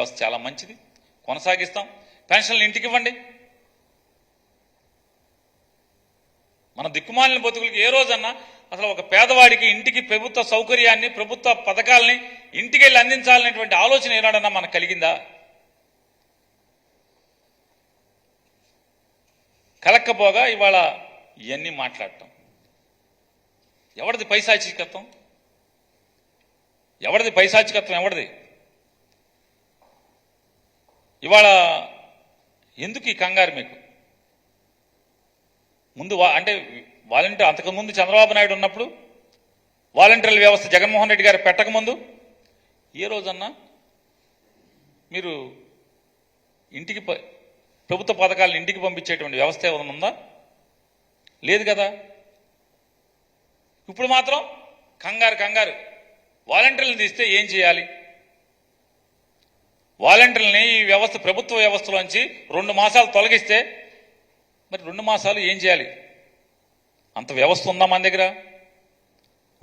వ్యవస్థ చాలా మంచిది, కొనసాగిస్తాం. పెన్షన్లు ఇంటికి ఇవ్వండి. మన దిక్కుమాలిన బతుకులకి ఏ రోజన్నా అసలు ఒక పేదవాడికి ఇంటికి ప్రభుత్వ సౌకర్యాన్ని, ప్రభుత్వ పథకాలని ఇంటికి వెళ్ళి అందించాలనేటువంటి ఆలోచన ఏనాడన్నా మనకు కలిగిందా? కలక్కపోగా ఇవాళ ఇవన్నీ మాట్లాడటం ఎవరిది పైశాచికత్వం? ఎవరిది? ఇవాళ ఎందుకు ఈ కంగారు మీకు? ముందు అంటే వాలంటీర్ అంతకుముందు చంద్రబాబు నాయుడు ఉన్నప్పుడు వాలంటీర్ల వ్యవస్థ జగన్మోహన్ రెడ్డి గారు పెట్టకముందు ఏ రోజన్నా మీరు ఇంటికి ప్రభుత్వ పథకాలను ఇంటికి పంపించేటువంటి వ్యవస్థ ఏమైనా ఉందా? లేదు కదా. ఇప్పుడు మాత్రం కంగారు వాలంటీర్లను తీస్తే ఏం చేయాలి? వాలంటీర్లని ఈ వ్యవస్థ ప్రభుత్వ వ్యవస్థలోంచి 2 మాసాలు తొలగిస్తే మరి 2 మాసాలు ఏం చేయాలి? అంత వ్యవస్థ ఉందా మన దగ్గర?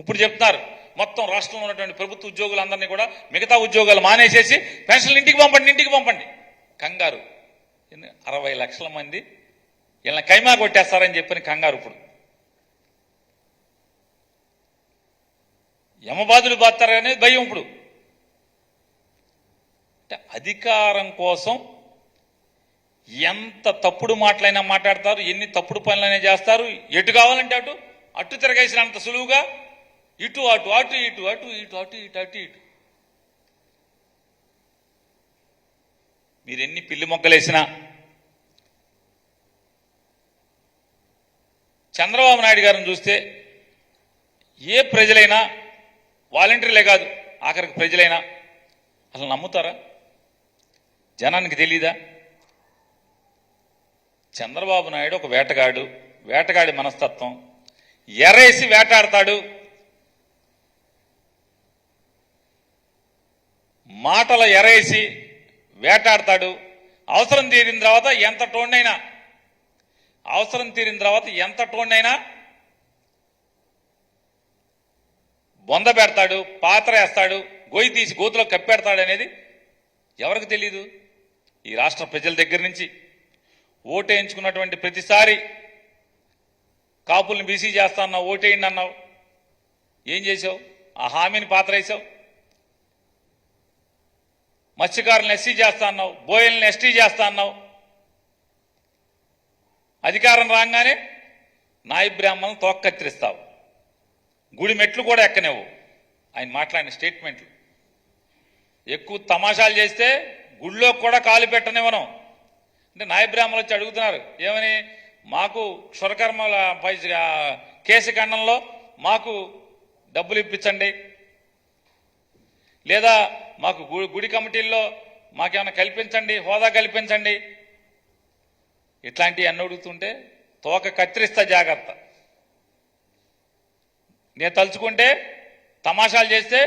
ఇప్పుడు చెప్తున్నారు మొత్తం రాష్ట్రంలో ఉన్నటువంటి ప్రభుత్వ ఉద్యోగులందరినీ కూడా మిగతా ఉద్యోగాలు మానేసేసి పెన్షన్లు ఇంటికి పంపండి. కంగారు. 60 లక్షల మంది వీళ్ళని కైమా కొట్టేస్తారని చెప్పని కంగారు. ఇప్పుడు యమబాదులు బాస్తారనేది భయం. ఇప్పుడు అంటే అధికారం కోసం ఎంత తప్పుడు మాటలైనా మాట్లాడతారు, ఎన్ని తప్పుడు పనులైనా చేస్తారు. ఎటు కావాలంటే అటు తిరగేసినంత సులువుగా ఇటు మీరెన్ని పిల్లి మొగ్గలేసినా చంద్రబాబు నాయుడు గారిని చూస్తే ఏ ప్రజలైనా, వాలంటీర్లే కాదు ఆఖరికి ప్రజలైనా అసలు నమ్ముతారా? జనానికి తెలీదా? చంద్రబాబు నాయుడు ఒక వేటగాడి మనస్తత్వం. ఎరేసి వేటాడతాడు, మాటల ఎరేసి వేటాడతాడు. అవసరం తీరిన తర్వాత ఎంత టోన్నైనా బొంద పెడతాడు, పాత్ర వేస్తాడు, గొయ్యి తీసి గోతులో కప్పెడతాడు అనేది ఎవరికి తెలీదు? ఈ రాష్ట్ర ప్రజల దగ్గర నుంచి ఓటేయించుకున్నటువంటి ప్రతిసారి కాపుల్ని బీసీ చేస్తా అన్నావు, ఓటేయండి అన్నావు. ఏం చేసావు? ఆ హామీని పాత్ర వేసావు. మత్స్యకారులను ఎస్సీ చేస్తా అన్నావు, బోయల్ని ఎస్టీ చేస్తా అన్నావు. అధికారం రాగానే నాయి బ్రాహ్మణులను తోక్కత్తిరిస్తావు. గుడి మెట్లు కూడా ఎక్కనేవు. ఆయన మాట్లాడిన స్టేట్మెంట్లు ఎక్కువ తమాషాలు చేస్తే గుడిలో కూడా కాలు పెట్టనివ్వను అంటే నాయ బ్రాహ్మణులు వచ్చి అడుగుతున్నారు ఏమని? మాకు క్షురకర్మల కేసు ఖండంలో మాకు డబ్బులు ఇప్పించండి, లేదా మాకు గుడి కమిటీల్లో మాకేమైనా కల్పించండి, హోదా కల్పించండి. ఇట్లాంటివి అన్ని అడుగుతుంటే తోక కత్తిరిస్తా జాగ్రత్త. నేను తలుచుకుంటే తమాషాలు చేస్తే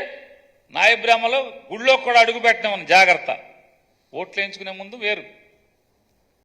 నాయ బ్రాహ్మణులు గుళ్ళో కూడా అడుగు పెట్టినామని జాగ్రత్త. ఓట్లు వేయించుకునే ముందు వేరు.